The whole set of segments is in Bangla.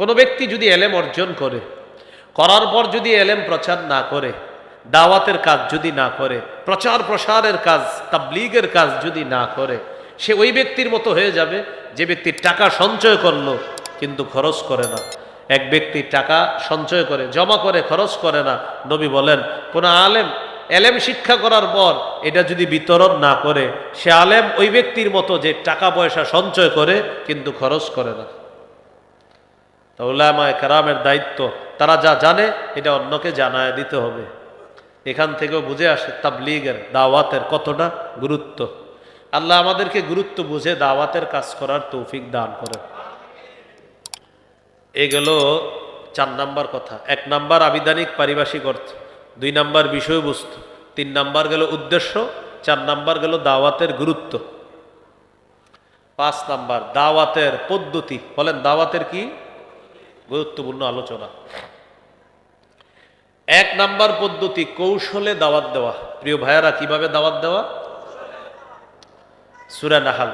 কোনো ব্যক্তি যদি এলেম অর্জন করে, করার পর যদি এলেম প্রচার না করে, দাওয়াতের কাজ যদি না করে, প্রচার প্রসারের কাজ, তাবলীগের কাজ যদি না করে, সে ওই ব্যক্তির মতো হয়ে যাবে যে ব্যক্তি টাকা সঞ্চয় করলো কিন্তু খরচ করে না। এক ব্যক্তি টাকা সঞ্চয় করে, জমা করে, খরচ করে না। নবী বলেন কোন আলেম এলেম শিক্ষা করার পর এটা যদি বিতরণ না করে, সে আলেম ওই ব্যক্তির মতো যে টাকা পয়সা সঞ্চয় করে কিন্তু খরচ করে না। তা উলামায়ে কেরামের দায়িত্ব, তারা যা জানে এটা অন্যকে জানায় দিতে হবে। এখান থেকেও বুঝে আসে তাবলীগের, দাওয়াতের কতটা গুরুত্ব। আল্লাহ আমাদেরকে গুরুত্ব বুঝে দাওয়াতের কাজ করার তৌফিক দান করেন। এই গেল 4 নাম্বার কথা। 1 নাম্বার আবিধানিক পারিভাষিক অর্থ, 2 নাম্বার বিষয়বস্তু, 3 নাম্বার গেল উদ্দেশ্য, 4 নাম্বার গেল দাওয়াতের গুরুত্ব। 5 নাম্বার দাওয়াতের পদ্ধতি। বলেন দাওয়াতের কি গুরুত্বপূর্ণ আলোচনা। 1 নাম্বার পদ্ধতি কৌশলে দাওয়াত দেওয়া। প্রিয় ভাইয়ারা, কিভাবে দাওয়াত দেওয়া? সূরা নাহল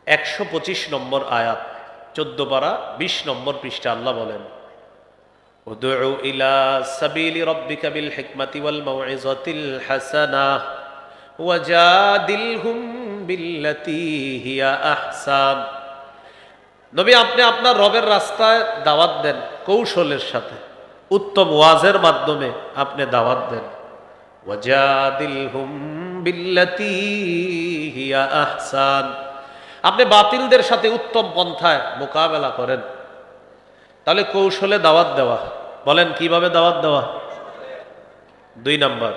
125 নম্বর আয়াত, 14 পারা 20 নম্বর পৃষ্ঠা আল্লাহ বলেন, উদউ ইলা সাবিলি রাব্বিকা বিল হিকমাতি ওয়াল মাউইযাতিল হাসানাহ ওয়াজাদিলহুম বিল্লাতী হিয়া আহসান। নবী, আপনি আপনার রবের রাস্তায় দাওয়াত দেন কৌশলের সাথে, উত্তম ওয়াজের মাধ্যমে আপনি দাওয়াত দেন। ওয়াজাদিলহুম বিল্লাতী হিয়া আহসান, আপনি বাতিলদের সাথে উত্তম পন্থায় মোকাবেলা করেন। তাহলে কৌশলে দাওয়াত দেওয়া। বলেন কিভাবে দাওয়াত দেওয়া? 2 নাম্বার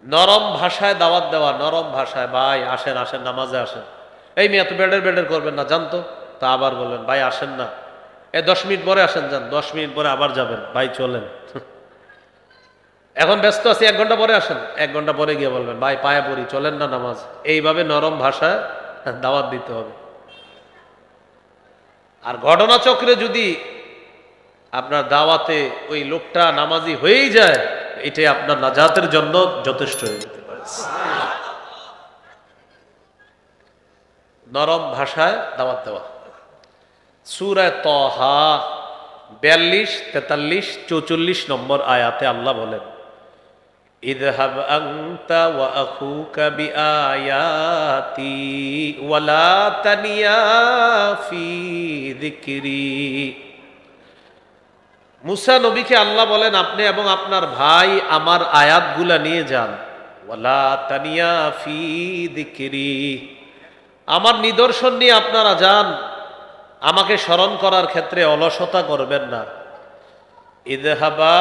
নরম ভাষায় দাওয়াত দেওয়া। নরম ভাষায়, ভাই আসেন আসেন নামাজে আসেন। এই মেয়ে এত বেডের বেডের করবেন না, জানতো তা আবার বলবেন ভাই আসেন না। 10 মিনিট পরে আসেন, যান 10 মিনিট পরে আবার যাবেন, ভাই চলেন। এখন ব্যস্ত আছি, 1 ঘন্টা পরে আসেন, 1 ঘন্টা পরে গিয়ে বলবেন ভাই পায়ে পড়ি, চলেন না নামাজ। এইভাবে নরম ভাষায় দাওয়াত দিতে হবে। আর ঘটনাচক্রে যদি আপনার দাওয়াতে ওই লোকটা নামাজি হয়েই যায়, এটাই আপনার নাজাতের জন্য যথেষ্ট হয়ে যেতে পারে। নরম ভাষায় দাওয়াত দেওয়া। সূরা তাহা 42, 43, 44 নম্বর আয়াতে আল্লাহ বলেন, ইযহাব আনতা ওয়া আখুকা বিআয়াতি ওয়া লা তানিয়া ফি যিকরি। মুসা নবীকে আল্লাহ বলেন, আপনি এবং আপনার ভাই আমার আয়াতগুলা নিয়ে যান। ওয়া লা তানিয়া ফি যিকরি, আমার নিদর্শন নিয়ে আপনারা যান, আমাকে স্মরণ করার ক্ষেত্রে অলসতা করবেন না। ইযহাবা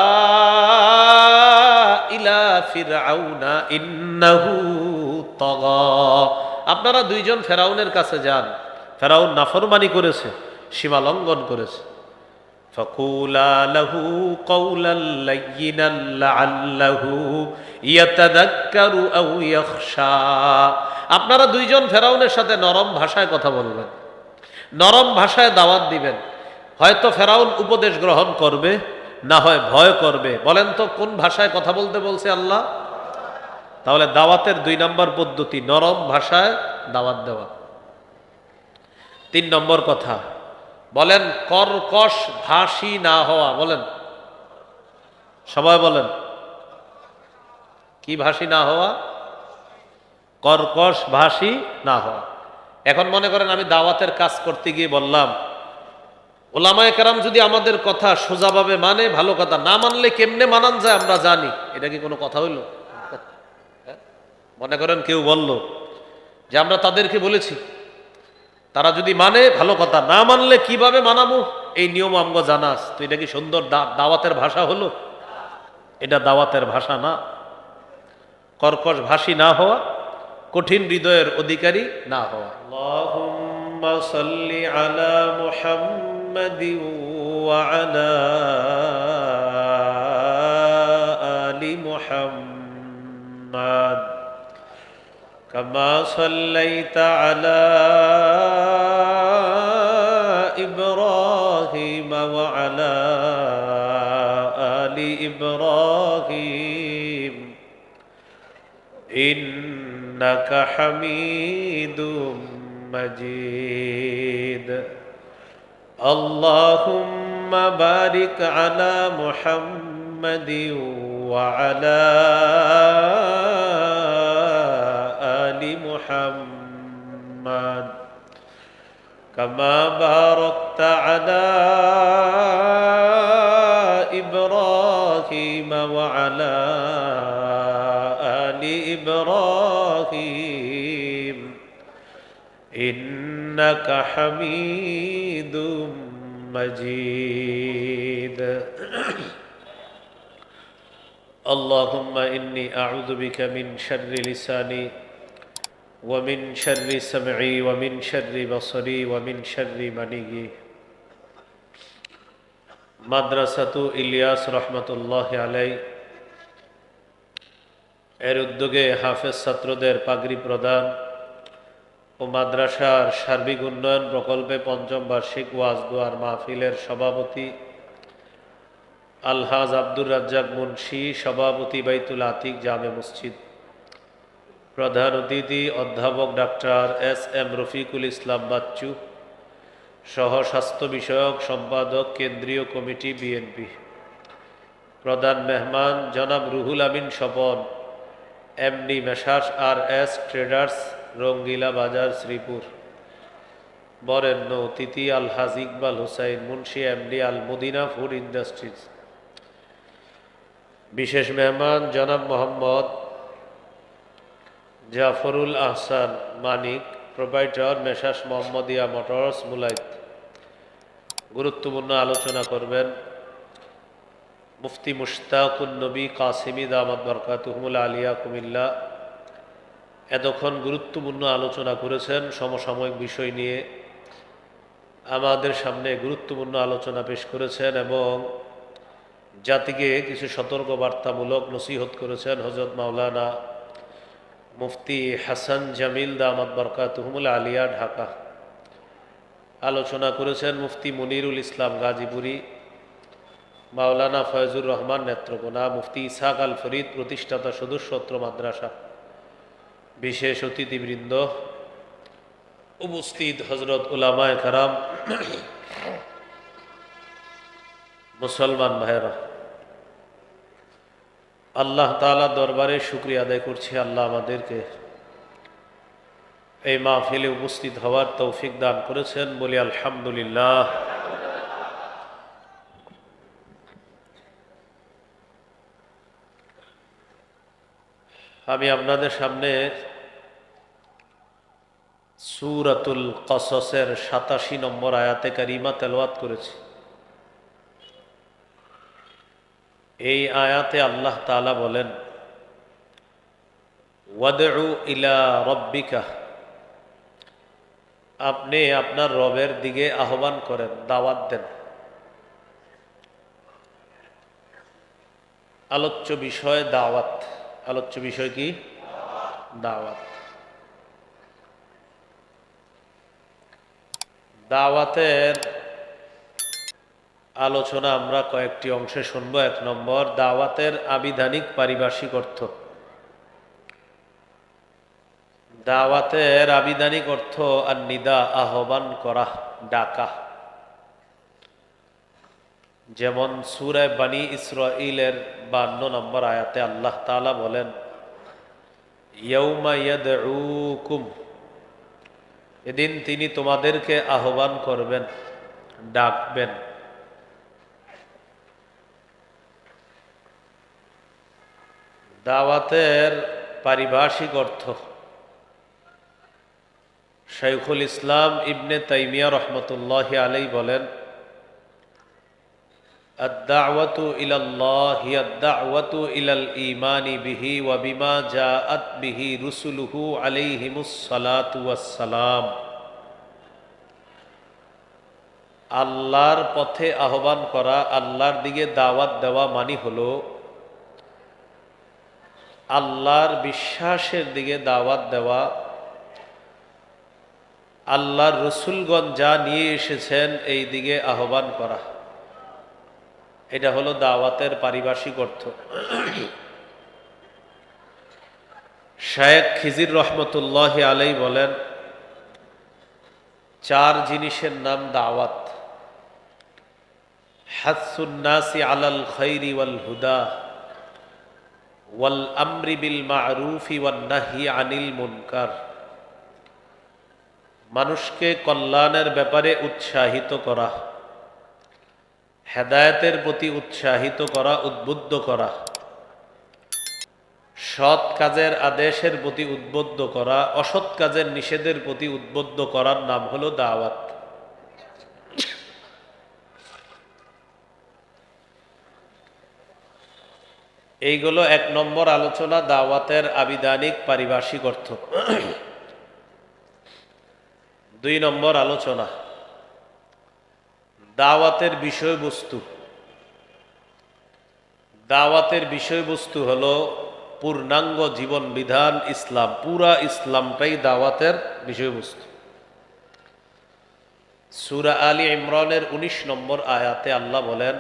ইলা ফিরআউনা ইন্নাহু তাগা, আপনারা 2 জন ফেরাউনের কাছে যান। ফেরাউন নাফরমানি করেছে, সীমা লঙ্ঘন করেছে। ফাকুলা লাহু কাওলাল লায়্যিনাল লাআল্লাহু ইয়াতাযাক্কারু আও ইয়াখশা, আপনারা 2 জন ফেরাউনের সাথে নরম ভাষায় কথা বলবেন, নরম ভাষায় দাওয়াত দিবেন। হয়তো ফেরাউন উপদেশ গ্রহণ করবে, না হয় ভয় করবে। বলেন তো কোন ভাষায় কথা বলতে বলছে আল্লাহ? তাহলে দাওয়াতের 2 নাম্বার পদ্ধতি নরম ভাষায় দাওয়াত দেওয়া। 3 নম্বর কথা, বলেন কর্কশ ভাষী না হওয়া। বলেন সবাই বলেন, কি ভাষী না হওয়া? কর্কশ ভাষী না হওয়া। এখন মনে করেন আমি দাওয়াতের কাজ করতে গিয়ে বললাম, ওলামায়ে কেরাম যদি আমাদের কথা সোজাভাবে মানে ভালো কথা, না মানলে কেমনে মানান যায় আমরা জানি। এটা কি কোনো কথা হইল? মনে করেন কেউ বলল যে আমরা তাদেরকে বলেছি, তারা যদি মানে ভালো কথা, না মানলে কিভাবে মানাবো এই নিয়ম আমগো জানা আছে। তো এটা কি সুন্দর দাওয়াতের ভাষা হলো? এটা দাওয়াতের ভাষা না। কর্কশ ভাষী না হওয়া, কঠিন হৃদয়ের অধিকারী না হওয়া। আল্লাহুম্মা সাল্লি আলা মুহাম্মাদিন ওয়া আলা আলি মুহাম্মাদ কামা সাল্লাইতা আলা ইব্রাহিম ওয়া আলা আলি ইব্রাহিম ইন্নাকা হামিদুম মাজিদ। اللهم بارك على محمد وعلى آل محمد كما باركت على إبراهيم وعلى آل إبراهيم إنك حميد مجيد اللهم إني أعوذ بك من شر لساني ومن شر سمعي ومن شر بصري ومن شر مني মাদ্রাসাতু ইলিয়াস রহমতুল্লাহ আলাই এর উদ্যোগে হাফেজ ছাত্রদের পাগড়ি প্রদান ও মাদ্রাসার সার্বিক উন্নয়ন প্রকল্পে পঞ্চম বার্ষিক ওয়াজ দোয়ার মাহফিলের সভাপতি আলহাজ আব্দুর রাজ্জাক মুন্সি, সভাপতি বাইতুল আতিক জামে মসজিদ, প্রধান অতিথি অধ্যাপক ডাক্তার এস.এম. রফিকুল ইসলাম বাচ্চু, সহ স্বাস্থ্য বিষয়ক সম্পাদক কেন্দ্রীয় কমিটি বিএনপি, প্রধান মেহমান জনাব Ruhul Amin Swapan, MD messrs আর.এস. Traders, রঙ্গিলা বাজার, শ্রীপুর, বরেণ্য অতিথি আলহাজ ইকবাল হুসাইন মুন্সি, এমডি আল মদিনা ফুড ইন্ডাস্ট্রিজ, বিশেষ মেহমান জনাব মোহাম্মদ জাফরুল আহসান মানিক, প্রোপাইটর মেসার্স মোহাম্মদিয়া মোটরস, মুলাইত। গুরুত্বপূর্ণ আলোচনা করবেন মুফতি মুশতাকুন নবী কাসিমি দামাত বরকাতুহুমুল আলিয়া, কুমিল্লা। এতক্ষণ গুরুত্বপূর্ণ আলোচনা করেছেন সমসাময়িক বিষয় নিয়ে, আমাদের সামনে গুরুত্বপূর্ণ আলোচনা পেশ করেছেন এবং জাতিকে কিছু সতর্কবার্তামূলক নসিহত করেছেন হযরত মাওলানা মুফতি হাসান জামিল দামাত বরকাতুহুমুল আলিয়া, ঢাকা। আলোচনা করেছেন মুফতি মনিরুল ইসলাম গাজীপুরি, মাওলানা ফয়জুর রহমান নেত্রকোনা, মুফতি ইসহাক আল ফরিদ প্রতিষ্ঠাতা সদস্যত্র মাদ্রাসা, বিশেষ অতিথিবৃন্দ, উপস্থিত হজরত উলামায়ে কেরাম, মুসলমান ভাইয়েরা, আল্লাহ তাআলা দরবারে শুকরিয়া আদায় করছি, আল্লাহ আমাদেরকে এই মাহফিলে উপস্থিত হওয়ার তৌফিক দান করেছেন, বলি আলহামদুলিল্লাহ। আমি আপনাদের সামনে সূরাতুল কসসের ৮৭ নম্বর আয়াতে কারিমা তেলাওয়াত করেছি। এই আয়াতে আল্লাহ তাআলা বলেন, ওয়াদউ ইলা রব্বিকা, আপনি আপনার রবের দিকে আহ্বান করেন, দাওয়াত দেন। আলোচ্য বিষয় দাওয়াত। আলোচ্য বিষয় কি? দাওয়াত। দাওয়াতের আলোচনা আমরা কয়েকটি অংশে শুনব। ১ নম্বর, দাওয়াতের আবিধানিক পারিভাষিক অর্থ। দাওয়াতের আবিধানিক অর্থ আর নিদা, আহ্বান করা, ডাকা। যেমন সূরা বানী ইসরাঈলের ৫২ নম্বর আয়াতে আল্লাহ তাআলা বলেন, ইয়াউমা ইয়াদউকুম, এদিন তিনি তোমাদেরকে আহ্বান করবেন, ডাকবেন। দাওয়াতের পারিভাষিক অর্থ শাইখুল ইসলাম ইবনে তাইমিয়া রহমতুল্লাহি আলাইহি বলেন, আদ-দাওয়াতু ইলাল্লাহ হিয়া আদ-দাওয়াতু ইলাল ঈমানি বিহি ওয়া বিমা জাআত বিহি রুসুলুহু আলাইহিমুস সালাতু ওয়াস সালাম। আল্লাহর পথে আহ্বান করা, আল্লাহর দিকে দাওয়াত দেওয়া মানে হলো আল্লাহর বিশ্বাসের দিকে দাওয়াত দেওয়া, আল্লাহর রসুলগণ যা নিয়ে এসেছেন এই দিকে আহ্বান করা। এটা হলো দাওয়াতের পারিভাষিক অর্থ। শায়েখ খিজির রহমতুল্লাহি আলাইহি বলেন, 4 জিনিসের নাম দাওয়াত। হাসসুন নাসি আলাল খাইরি ওয়াল হুদা ওয়াল আমরি বিল মা'রুফি ওয়ান নাহyi আনিল মুনকার, মানুষকে কল্যাণের ব্যাপারে উৎসাহিত করা, হেদায়েতের প্রতি উৎসাহিত করা, উদ্বুদ্ধ করা, সৎ কাজের আদেশের প্রতি উদ্বুদ্ধ করা, অসৎ কাজের নিষেধের প্রতি উদ্বুদ্ধ করার নাম হলো দাওয়াত। এইগুলো 1 নম্বর আলোচনা, দাওয়াতের আবিধানিক পারিভাষিক অর্থ। 2 নম্বর আলোচনা, দাওয়াতের বিষয়বস্তু। দাওয়াতের বিষয়বস্তু হলো পূর্ণাঙ্গ জীবন বিধান ইসলাম, পুরা ইসলামটাই দাওয়াতের বিষয়বস্তু। সূরা আলী ইমরানের 19 নম্বর আয়াতে আল্লাহ বলেন,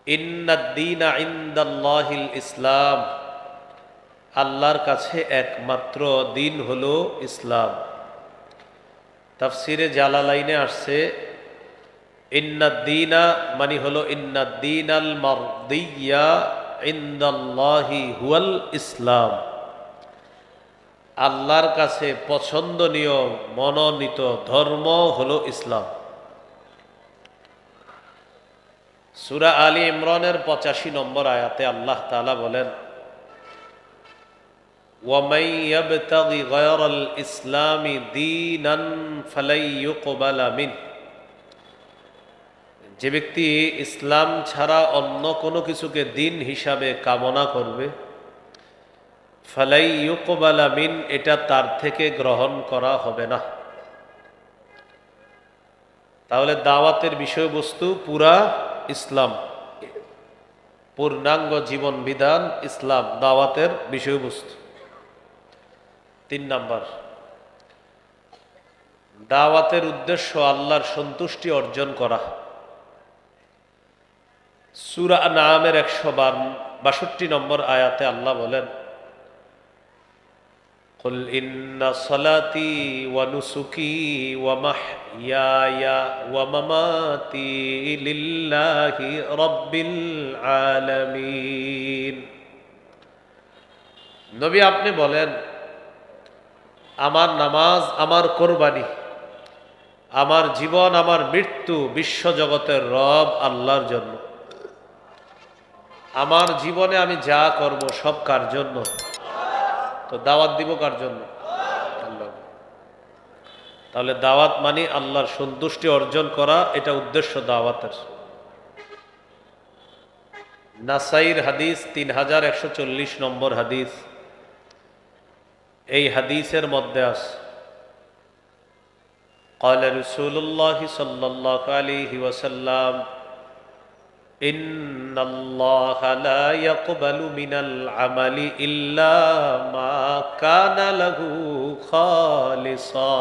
ইন্নাদ-দীনা ইনদাল্লাহিল ইসলাম, আল্লাহর কাছে একমাত্র দিন হলো ইসলাম। তাফসিরে জালালাইনে আসছে, ইন্নাদ-দীনা মানে হলো ইন্নাদ-দীনাল মারদিয়্যা ইনদাল্লাহি হুয়াল ইসলাম, আল্লাহর কাছে পছন্দনীয় মনোনীত ধর্ম হলো ইসলাম। সূরা আলী ইমরানের 85 নম্বর আয়াতে আল্লাহ তাআলা বলেন, ওয়ামান ইয়াবতাগি গায়রাল ইসলামি দীনান ফালাই ইউকবালা মিনহু, যে ব্যক্তি ইসলাম ছাড়া অন্য কোনো কিছুকে দিন হিসাবে কামনা করবে, ফালাই ইউকবালা মিন, এটা তার থেকে গ্রহণ করা হবে না। তাহলে দাওয়াতের বিষয়বস্তু পুরা ইসলাম, পূর্ণাঙ্গ জীবন বিধান ইসলাম দাওয়াতের বিষয়বস্তু। 3 নাম্বার, দাওয়াতের উদ্দেশ্য আল্লাহর সন্তুষ্টি অর্জন করা। সূরা আনআমের 162 নম্বর আয়াতে আল্লাহ বলেন, কুল ইন্না সলাতি ওয়া নুসুকি ওয়া মাহইয়ায়া ওয়া মামাতি লিল্লাহি রাব্বিল আলামিন। নবী আপনি বলেন, আমার নামাজ, আমার কোরবানি, আমার জীবন, আমার মৃত্যু বিশ্বজগতের রব আল্লাহর জন্য। আমার জীবনে আমি যা করব সব কার জন্য? তো দাওয়াত দিব কার জন্য? আল্লাহ। তাহলে দাওয়াত মানে আল্লাহর সন্তুষ্টি অর্জন করা, এটা উদ্দেশ্য দাওয়াতের। নাসাইর হাদিস 3140 নম্বর হাদিস, এই হাদিসের মধ্যে আছে, قال رسول الله صلى الله عليه وسلم إن الله لا يقبل من العمل إلا ما كان له خالصا।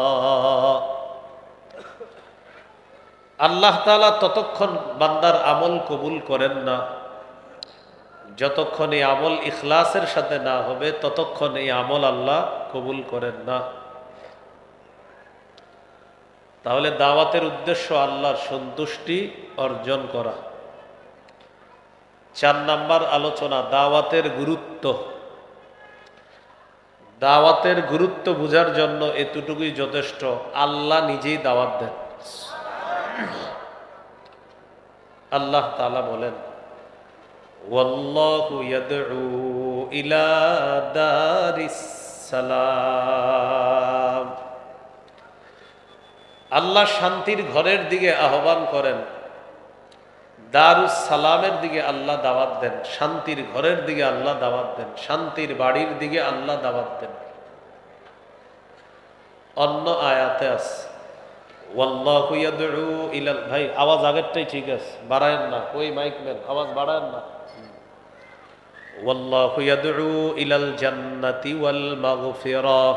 আল্লাহ তাআলা ততক্ষণ বান্দার আমল কবুল করেন না, যতক্ষণ এই আমল ইখলাসের সাথে না হবে ততক্ষণ এই আমল আল্লাহ কবুল করেন না। তাহলে দাওয়াতের উদ্দেশ্য আল্লাহর সন্তুষ্টি অর্জন করা। 4 নাম্বার আলোচনা, দাওয়াতের গুরুত্ব। দাওয়াতের গুরুত্ব বোঝার জন্য এতটুকুই যথেষ্ট, আল্লাহ নিজেই দাওয়াত দেন। আল্লাহ তাআলা বলেন, ওয়াল্লাহু ইয়াদউ ইলা দারিস সালাম, আল্লাহ শান্তির ঘরের দিকে আহ্বান করেন। দারুস সালামের দিকে আল্লাহ দাওয়াত দেন, শান্তির ঘরের দিকে আল্লাহ দাওয়াত দেন, শান্তির বাড়ির দিকে আল্লাহ দাওয়াত দেন। অন্য আয়াতে আছে, ওয়াল্লাহু ইয়াদউ ইলাল, ভাই আওয়াজ আগেরটাই ঠিক আছে, বাড়ায়েন না, ওই মাইক ম্যান আওয়াজ বাড়ায়েন না। ওয়াল্লাহু ইয়াদউ ইলাল জান্নাতি ওয়াল মাগফিরাহ,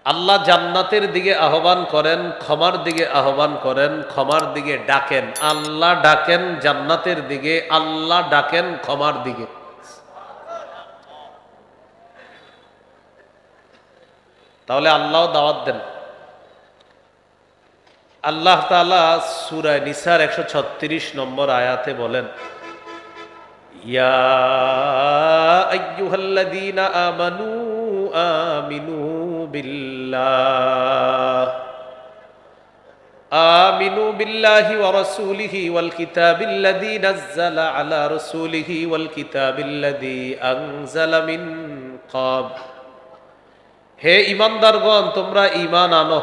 আল্লাহ জান্নাতের দিকে আহ্বান করেন, ক্ষমার দিকে আহ্বান করেন, ক্ষমার দিকে ডাকেন। আল্লাহ ডাকেন জান্নাতের দিকে, আল্লাহ ডাকেন ক্ষমার দিকে। তাহলে আল্লাহ দাওয়াত দেন। আল্লাহ তাআলা সূরা নিসার 136 নম্বর আয়াতে বলেন, ইয়া আইয়ুহাল্লাযীনা আমানু আমিনু বিল্লাহ آمنوا بالله ورسوله والكتاب الذي نزل على رسوله والكتاب الذي أنزل من قبل হে ঈমানদারগণ, তোমরা ঈমান আনো,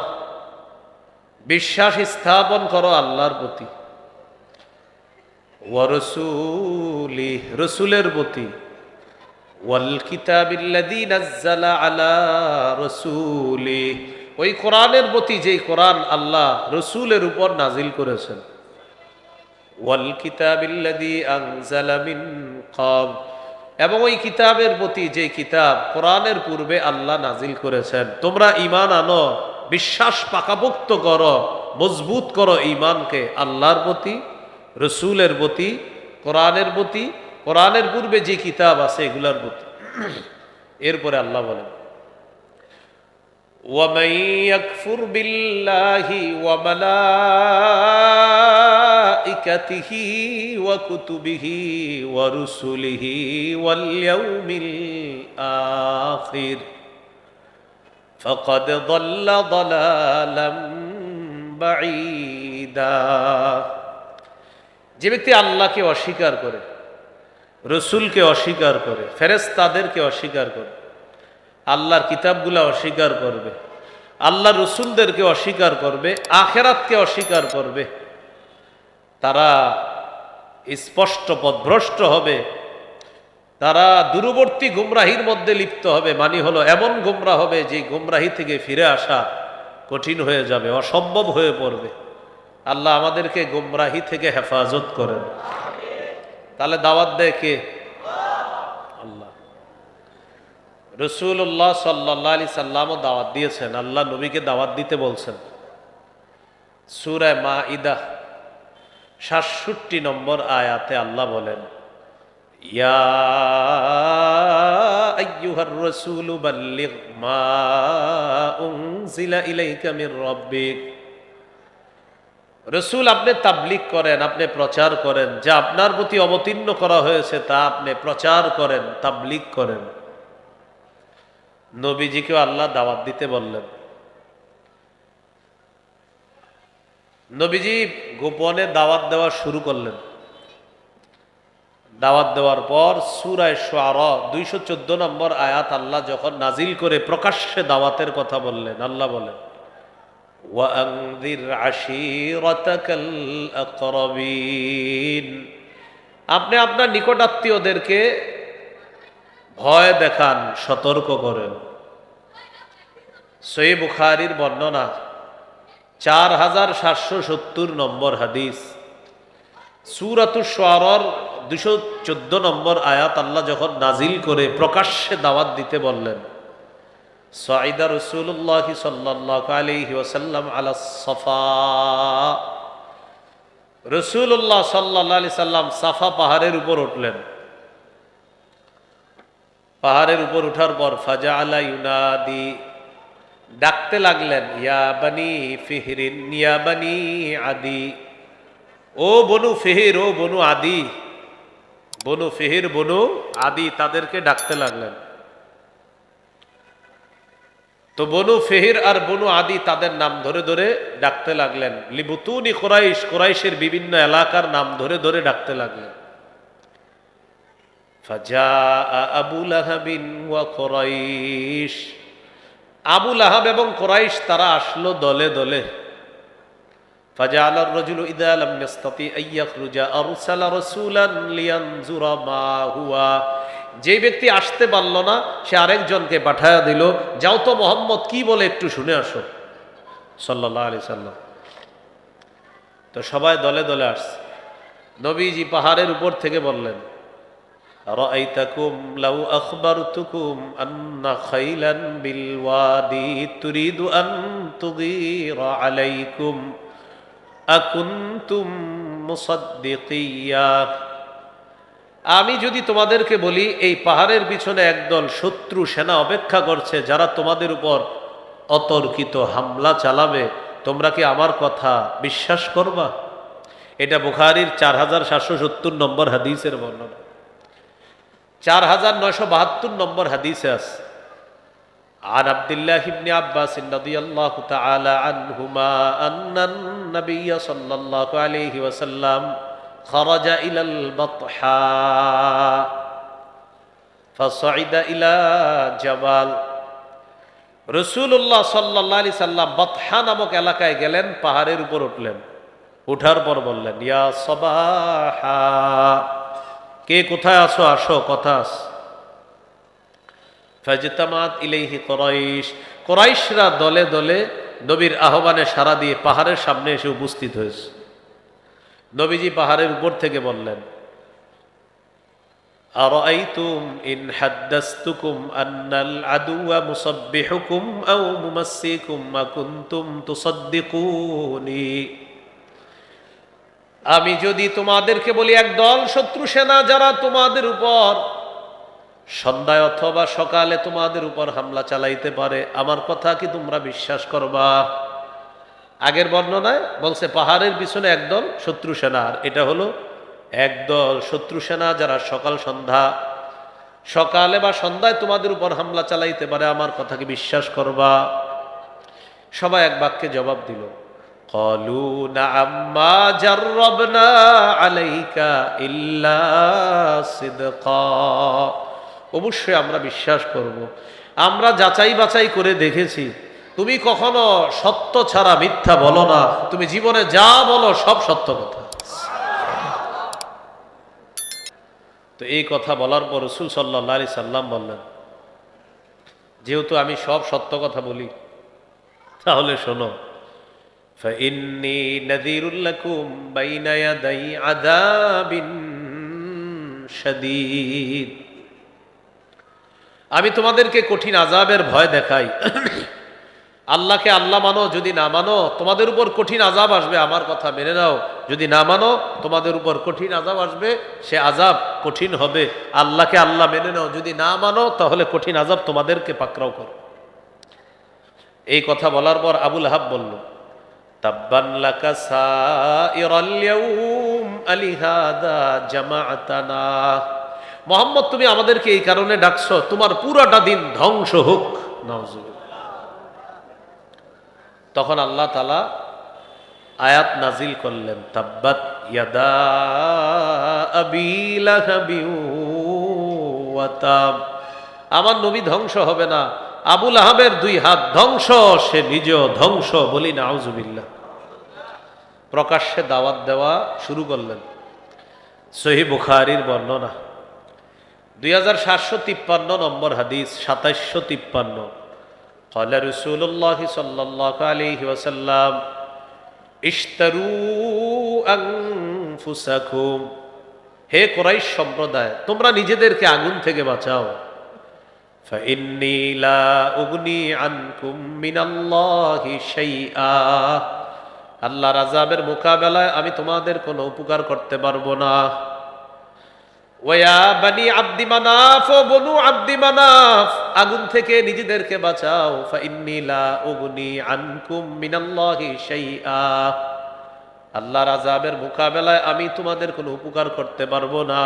বিশ্বাস স্থাপন করো আল্লাহর প্রতি, ওয়া রাসূলিহি, রাসূলের প্রতি, ওয়াল কিতাবিল্লাযী নাযালা আলা রাসূলিহি, ওই কোরআনের প্রতি যেই কোরআন আল্লাহ রসুলের উপর নাজিল করেছেন, ওয়াল কিতাবিল্লাযী আনজালা মিন ক্বাব, এবং ওই কিতাবের প্রতি যেই কিতাব কোরআনের পূর্বে আল্লাহ নাজিল করেছেন। তোমরা ঈমান আনো, বিশ্বাস পাকাপোক্ত করো, মজবুত করো ঈমানকে আল্লাহর প্রতি, রসুলের প্রতি, কোরআনের প্রতি, কোরআনের পূর্বে যে কিতাব আছে এগুলার প্রতি। এরপরে আল্লাহ বলেন, وَمَن يَكْفُرْ بِاللَّهِ وَمَلَائِكَتِهِ وَكُتُبِهِ وَرُسُلِهِ وَالْيَوْمِ الْآخِرِ فَقَدْ ضَلَّ ضَلَالًا بَعِيدًا। যে ব্যক্তি আল্লাহকে অস্বীকার করে, রসুলকে অস্বীকার করে, ফেরেশতাদেরকে অস্বীকার করে, আল্লাহর কিতাবগুলা অস্বীকার করবে, আল্লাহর রসুলদেরকে অস্বীকার করবে, আখেরাতকে অস্বীকার করবে, তারা স্পষ্ট পথভ্রষ্ট হবে, তারা দূরবর্তী গুমরাহির মধ্যে লিপ্ত হবে। মানে হলো এমন গুমরাহ হবে যে গুমরাহি থেকে ফিরে আসা কঠিন হয়ে যাবে, অসম্ভব হয়ে পড়বে। আল্লাহ আমাদেরকে গুমরাহি থেকে হেফাজত করেন। তাহলে দাওয়াত দেয় কে? আল্লাহ। রাসূলুল্লাহ সাল্লাল্লাহু আলাইহি সাল্লামও দাওয়াত দিয়েছেন, আল্লাহ নবীকে দাওয়াত দিতে বলছেন। সূরা মাঈদা ৬৭ নম্বর আয়াতে আল্লাহ বলেন, ইয়া আইয়ুহার রাসূলু বাল্লিগ মা উনজিলা ইলাইকা মির রাব্বিক। রসুল, আপনি তাবলীগ করেন, আপনি প্রচার করেন, যা আপনার প্রতি অবতীর্ণ করা হয়েছে তা আপনি প্রচার করেন, তাবলীগ করেন। নবীজিকেও আল্লাহ দাওয়াত দিতে বললেন। নবীজি গোপনে দাওয়াত দেওয়া শুরু করলেন। দাওয়াত দেওয়ার পর সূরা শুআরা 214 নম্বর আয়াত আল্লাহ যখন নাজিল করে প্রকাশ্যে দাওয়াতের কথা বললেন, আল্লাহ বলেন, ওয়াআনযির আশীরাতাকাল আকরাবিন। আপনি আপনার নিকটাত্মীয়দেরকে ভয় দেখান, সতর্ক করেন। সহিহ বুখারীর বর্ণনা 4770 নম্বর হাদিস। সূরাতুশ শুআরার 214 নম্বর আয়াত আল্লাহ যখন নাজিল করে প্রকাশ্যে দাওয়াত দিতে বললেন, সাইদা রাসূলুল্লাহ সাল্লাল্লাহু আলাইহি ওয়াসাল্লাম আলা সাফা। রাসূলুল্লাহ সাল্লাল্লাহু আলাইহি সাল্লাম সাফা পাহাড়ের উপর উঠলেন। পাহাড়ের উপর উঠার পর ফাজাআলা ইউনাদি, ডাকতে লাগলেন, ইয়া বানি ফিহরিন ইয়া বানি আদি, ও বনু ফিহির, ও বনু আদি, বনু ফিহির, বনু আদি, তাদেরকে ডাকতে লাগলেন। তো বনু ফিহির আর বনু আদি তাদের নাম ধরে ধরে ডাকতে লাগলেন। লিবুতুনি কুরাইশ, কুরাইশের বিভিন্ন এলাকার নাম ধরে ধরে ডাকতে লাগলেন। ফাজাআ আবু লাহাবিন ওয়া কুরাইশ, আবু লাহাব এবং কুরাইশ তারা আসলো দলে দলে। ফাজাআলা আর-রাজুলু ইযা লাম ইস্তাতি আন ইয়াখরুজা আরসালা রাসূলান লিয়ানজুরা মা হুয়া। যে ব্যক্তি আসতে পারল না সে আরেকজনকে পাঠায়া দিল, যাও তো মোহাম্মদ কি বলে একটু শুনে আসো, সাল্লাল্লাহু আলাইহি সাল্লাম। তো সবাই দলে দলে আসছে। নবীজি পাহাড়ের উপর থেকে বললেন, রাআইতাকুম লাউ আখবারতুকুম আন্না খাইলান বিল ওয়াদি তুরিদু আন তুগীরা আলাইকুম আকুনতুম মুসাদ্দিকিয়া। আমি যদি তোমাদেরকে বলি এই পাহাড়ের পিছনে একদল শত্রু সেনা অপেক্ষা করছে যারা তোমাদের উপর অতর্কিত হামলা চালাবে, তোমরা কি আমার কথা বিশ্বাস করবা? এটা বুখারীর 4770 নম্বর হাদিসের বর্ণনা। 4972 নম্বর হাদিসে আছে عن عبد الله بن عباس رضي الله تعالى عنهما أن النبي صلى الله عليه وسلم خرج إلى البطحاء فصعد إلى جبل রাসূলুল্লাহ সাল্লাল্লাহু আলাইহি সাল্লাম বতহা নামক এলাকায় গেলেন, পাহাড়ের উপর উঠলেন। উঠার পর বললেন, ইয়া সাবাহা, কে কোথায় আছো, আসো, কথা আছে। ফাজতামাত ইলাইহি কুরাইশ, কুরাইশরা দলে দলে নবীর আহ্বানে সাড়া দিয়ে পাহাড়ের সামনে এসে উপস্থিত হয়েছে। নবীজি পাহাড়ের উপর থেকে বললেন, আরাআইতুম ইন হাদ্দাসতুকুম আন্নাল আদুওয়া মুসাব্বিহুকুম আও মুমাসসিকুম মা কুনতুম তুসাদ্দিকুনি। আমি যদি তোমাদেরকে বলি একদল শত্রু সেনা যারা তোমাদের উপর সন্ধ্যায় অথবা সকালে তোমাদের উপর হামলা চালাইতে পারে, আমার কথা কি তোমরা বিশ্বাস করবা? আগের বর্ণনায় বলছে পাহাড়ের পিছনে একদল শত্রু সেনা, আর এটা হলো একদল শত্রু সেনা যারা সকালে বা সন্ধ্যায় তোমাদের উপর হামলা চালাইতে পারে, আমার কথা কি বিশ্বাস করবা? সবাই এক বাক্যে জবাব দিল, ক্বালু না'আম মা জাররাবনা আলাইকা ইল্লা সিদকা। অবশ্যই আমরা বিশ্বাস করব, আমরা যাচাই বাছাই করে দেখেছি, তুমি কখনো সত্য ছাড়া মিথ্যা বলো না, তুমি জীবনে যা বলো সব সত্য কথা। তো এই কথা বলার পর রাসূল সাল্লাল্লাহু আলাইহি সাল্লাম বললেন, যেহেতু আমি সব সত্য কথা বলি, তাহলে শোনো, ফাইন্নী নাযীরুল লাকুম বাইনা ইয়াদাই আযাবিন শাদীদ। আমি তোমাদেরকে কঠিন আযাবের ভয় দেখাই। আল্লাহকে আল্লাহ মানো, যদি না মানো তোমাদের উপর কঠিন আযাব আসবে, আমার কথা মেনে নাও। যদি না মানো তোমাদের উপর কঠিন আযাব আসবে, সে আযাব কঠিন হবে। আল্লাহকে আল্লাহ মেনে নাও, যদি না মানো তাহলে কঠিন আযাব তোমাদেরকে পাকড়াও করো। এই কথা বলার পর আবু লাহাব বলল, তাব্বান লাকা সাইরাল ইয়াউম আলিহাদা জামাআতানা। মুহাম্মদ, তুমি আমাদেরকে এই কারণে ডাকছো, তোমার পুরাটা দিন ধ্বংস হোক। নাউজুবিল্লাহ। তখন আল্লাহ তাআলা আয়াত নাজিল করলেন, তাব্বাত ইয়াদা আবি লাহাবিন ওয়া তাব। আমার নবী ধ্বংস হবে না, আবু লাহাবের দুই হাত ধ্বংস, সে নিজেও ধ্বংস। বলি নাউজুবিল্লাহ। প্রকাশ্যে দাওয়াত দেওয়া শুরু করলেন। সহিহ বুখারীর বর্ণনা 2753 নম্বর হাদিস, 2753। قال رسول الله صلى الله عليه وسلم اشتروا أنفسكم। হে কুরাইশ সম্প্রদায়, তোমরা নিজেদেরকে আগুন থেকে বাঁচাও। فإني لا أغني عنكم من الله شيئا। আল্লাহর আযাবের মোকাবেলায় আমি তোমাদের কোনো উপকার করতে পারবো না। ওয়া বানি আব্দি মানাফ, ও বনু আব্দি মানাফ, আগুন থেকে নিজেদেরকে বাঁচাও। ফাইন্নী লা উগনি আনকুম মিনাল্লাহি শাইআ। আল্লাহর আযাবের মোকাবেলায় আমি তোমাদের কোনো উপকার করতে পারবো না।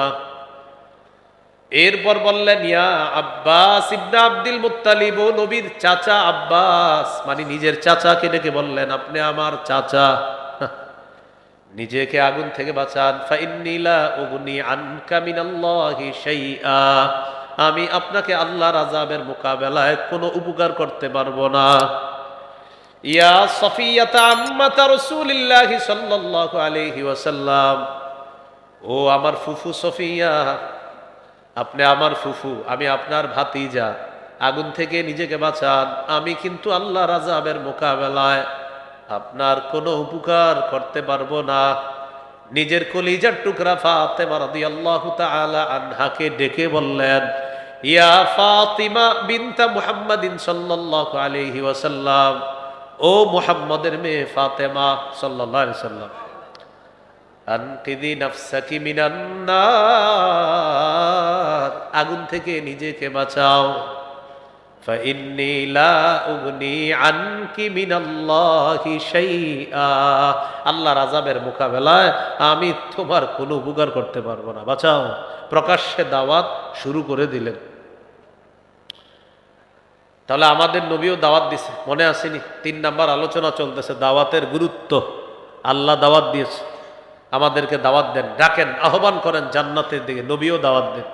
এরপর বললেন, ইয়া আব্বাস ইবনে আব্দুল মুত্তালিব, ও নবীর চাচা আব্বাস, মানে নিজের চাচাকে ডেকে বললেন, আপনি আমার চাচা, নিজেকে আগুন থেকে বাঁচান। ফাইন্নী লা উগনি আনকা মিনাল্লাহি শাইআ। আমি আপনাকে আল্লাহর আযাবের মোকাবেলায় কোনো উপকার করতে পারবো না। ইয়া সফিয়াতা আম্মাতা রাসূলিল্লাহি সাল্লাল্লাহু আলাইহি ওয়াসাল্লাম, ও আমার ফুফু সফিয়া, আপনি আমার ফুফু, আমি আপনার ভাতিজা, আগুন থেকে নিজেকে বাঁচান। আমি কিন্তু আল্লাহর আযাবের মোকাবেলায় আপনার কোনো উপকার করতে পারবো না। নিজের কলিজার টুকরা ফাতেমা রাদিয়াল্লাহু তাআলা আনহাকে ডেকে বললেন, ইয়া ফাতিমা বিনতা মুহাম্মাদিন সাল্লাল্লাহু আলাইহি ওয়াসাল্লাম, ও মুহাম্মদের মেয়ে ফাতেমা সাল্লাল্লাহু আলাইহি ওয়াসাল্লাম, আনকিদি নাফসাকি মিনান নার, আগুন থেকে নিজেকে বাঁচাও। فإني لا أغني عنك من الله شيئا আল্লাহর আযাবের মোকাবেলায় আমি তোমার কোনো উপকার করতে পারবো না, বাঁচাও। প্রকাশ্যে দাওয়াত শুরু করে দিলেন। তাহলে আমাদের নবীও দাওয়াত দিছে, মনে আসেনি? 3 নাম্বার আলোচনা চলতেছে, দাওয়াতের গুরুত্ব। আল্লাহ দাওয়াত দিয়েছে, আমাদেরকে দাওয়াত দেন, ডাকেন, আহ্বান করেন জান্নাতের দিকে। নবীও দাওয়াত দেন।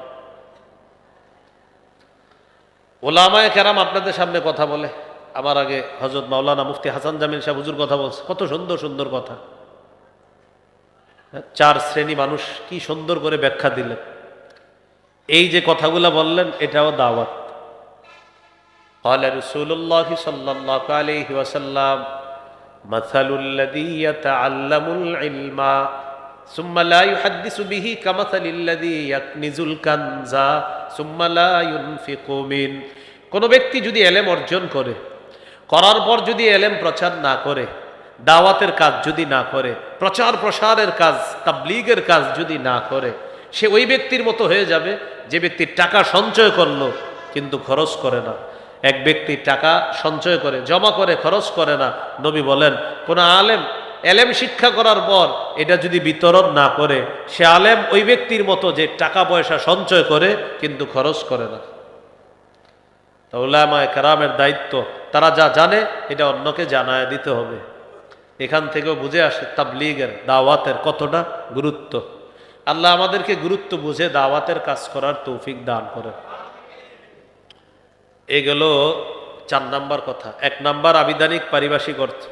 ওলামায়ে কেরাম আপনাদের সামনে কথা বলে, আমার আগে হযরত মাওলানা মুফতি হাসান জামিল সাহেব হুজুর কথা বলছে, কত সুন্দর সুন্দর কথা। 4 শ্রেণী মানুষ কি সুন্দর করে ব্যাখ্যা দিলেন। এই যে কথাগুলা বললেন এটাও দাওয়াত। قال رسول الله صلى الله عليه وسلم مثل الذي يتعلم العلم ثم لا يحدث به كمثل الذي يكنز الكنز ثم لا ينفق منه। কোন ব্যক্তি যদি ইলম অর্জন করে, করার পর যদি ইলম প্রচার না করে, দাওয়াতের কাজ যদি না করে, প্রচার প্রসারের কাজ, তাবলীগের কাজ যদি না করে, সে ওই ব্যক্তির মতো হয়ে যাবে যে ব্যক্তি টাকা সঞ্চয় করলো কিন্তু খরচ করে না। এক ব্যক্তি টাকা সঞ্চয় করে, জমা করে, খরচ করে না। নবী বলেন কোন আলেম এলেম শিক্ষা করার পর এটা যদি বিতরণ না করে, সে আলেম ওই ব্যক্তির মতো যে টাকা পয়সা সঞ্চয় করে কিন্তু খরচ করে না। তা উলামায়ে কেরামের দায়িত্ব, তারা যা জানে এটা অন্যকে জানায় দিতে হবে। এখান থেকেও বুঝে আসে তাবলীগের, দাওয়াতের কতটা গুরুত্ব। আল্লাহ আমাদেরকে গুরুত্ব বুঝে দাওয়াতের কাজ করার তৌফিক দান করেন। এ গেল 4 নাম্বার কথা। 1 নাম্বার আবিধানিক পারিভাষিক অর্থ,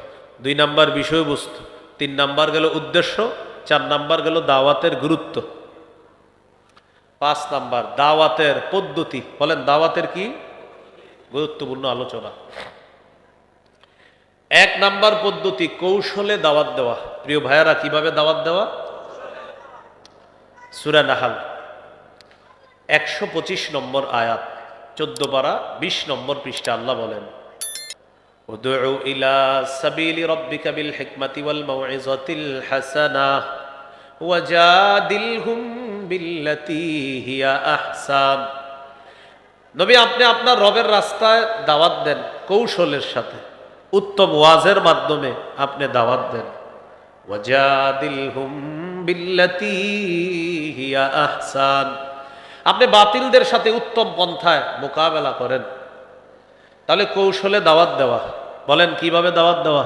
2 নাম্বার বিষয়বস্তু, 3 নাম্বার গেল উদ্দেশ্য, 4 নাম্বার গেল দাওয়াতের গুরুত্ব। 5 নাম্বার দাওয়াতের পদ্ধতি। বলেন দাওয়াতের কি গুরুত্বপূর্ণ আলোচনা। 1 নাম্বার পদ্ধতি, কৌশলে দাওয়াত দেওয়া। প্রিয় ভাইয়ারা, কিভাবে দাওয়াত দেওয়া? সূরা নাহল 125 নম্বর আয়াত, 14 পারা 20 নম্বর পৃষ্ঠা। আল্লাহ বলেন উদউ ইলা সাবিলি রাব্বিকা বিল হিকমাতি ওয়াল মাউইযাতিল হাসানাহ ওয়াজাদিলহুম বিল্লাতী হিয়া আহসান। নবী, আপনি আপনার রবের রাস্তায় দাওয়াত দেন কৌশলের সাথে, উত্তম ওয়াজের মাধ্যমে আপনি দাওয়াত দেন। ওয়াজাদিলহুম বিল্লাতী হিয়া আহসান, আপনি বাতিলদের সাথে উত্তম পন্থায় মোকাবেলা করেন। তাহলে কৌশলে দাওয়াত দেওয়া। বলেন কিভাবে দাওয়াত দেওয়া?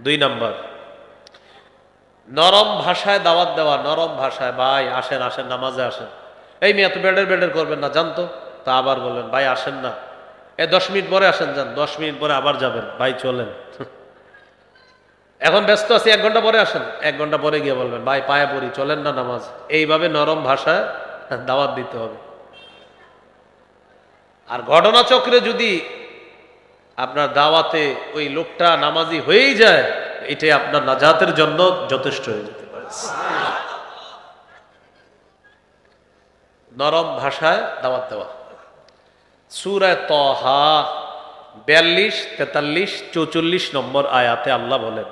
2 নাম্বার নরম ভাষায় দাওয়াত দেওয়া। নরম ভাষায়, ভাই আসেন আসেন নামাজে আসেন। এই মেয়ে এত বেডের বেডের করবেন না, জানতো তা আবার বলবেন ভাই আসেন না। 10 মিনিট পরে আসেন, যান 10 মিনিট পরে আবার যাবেন, ভাই চলেন। এখন ব্যস্ত আছি, 1 ঘন্টা পরে আসেন, 1 ঘন্টা পরে গিয়ে বলবেন ভাই পায়ে পড়ি, চলেন না নামাজ। এইভাবে নরম ভাষায় দাওয়াত দিতে হবে। আর ঘটনাচক্রে যদি আপনার দাওয়াতে ওই লোকটা নামাজি হয়েই যায়, এটাই আপনার নাজাতের জন্য যথেষ্ট হয়ে যেতে পারে। নরম ভাষায় দাওয়াত দেওয়া। সূরা তাহা 42, 43, 44 নম্বর আয়াতে আল্লাহ বলেন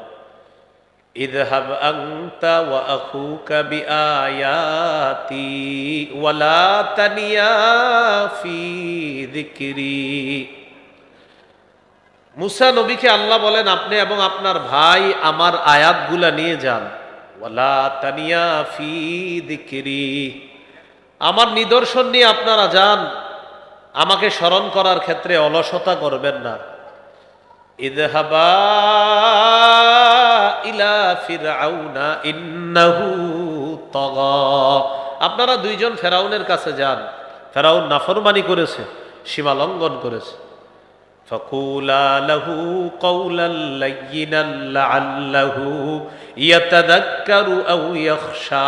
ইযহাব আনতা ওয়া আখুকা বিআয়াতি ওয়া লা তানিয়া ফি যিকরি। মুসা নবীকে আল্লাহ বলেন আপনি এবং আপনার ভাই আমার আয়াতগুলা নিয়ে যান। ওয়া লা তানিয়া ফি যিকরি, আমার নিদর্শন নিয়ে আপনারা যান, আমাকে স্মরণ করার ক্ষেত্রে অলসতা করবেন না। ইযহাবা ইলা ফিরআউনা ইন্নাহু তাগা, আপনারা 2 জন ফেরাউনের কাছে যান। ফেরাউন নাফরমানি করেছে, সীমা লঙ্ঘন করেছে। ফাকুলা লাহু কাওলাল লায়্যিনান লাআল্লাহু ইয়াতাযাক্কারু আও ইয়াখশা,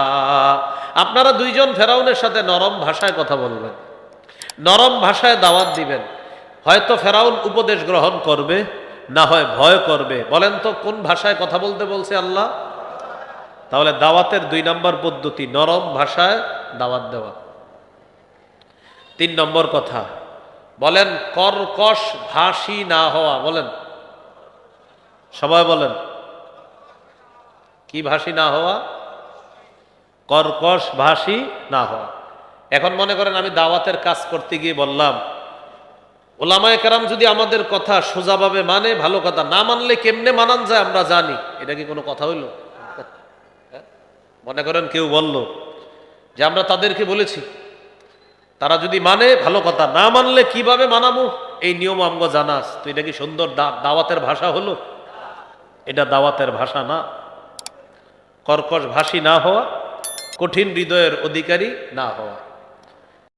আপনারা 2 জন ফেরাউনের সাথে নরম ভাষায় কথা বলবেন, নরম ভাষায় দাওয়াত দিবেন। হয়তো ফেরাউন উপদেশ গ্রহণ করবে, না হয় ভয় করবে। বলেন তো কোন ভাষায় কথা বলতে বলছে আল্লাহ? তাহলে দাওয়াতের 2 নম্বর পদ্ধতি নরম ভাষায় দাওয়াত দেওয়া। 3 নম্বর কথা বলেন কর্কশ ভাষী না হওয়া। বলেন সবাই বলেন কি ভাষী না হওয়া? কর্কশ ভাষী না হওয়া। এখন মনে করেন আমি দাওয়াতের কাজ করতে গিয়ে বললাম ওলামায়ে কেরাম যদি আমাদের কথা সোজাভাবে মানে ভালো কথা, না মানলে কেমনে মানান যায় আমরা জানি। এটা কি কোনো কথা হইল? হ্যাঁ? মনে করেন কেউ বলল যে আমরা তাদেরকে বলেছি, তারা যদি মানে ভালো কথা, না মানলে কিভাবে মানাবো এই নিয়ম আমগো জানাস। তো এটা কি সুন্দর দাওয়াতের ভাষা হলো? এটা দাওয়াতের ভাষা না। কর্কশ ভাষী না হওয়া, কঠিন হৃদয়ের অধিকারী না হওয়া।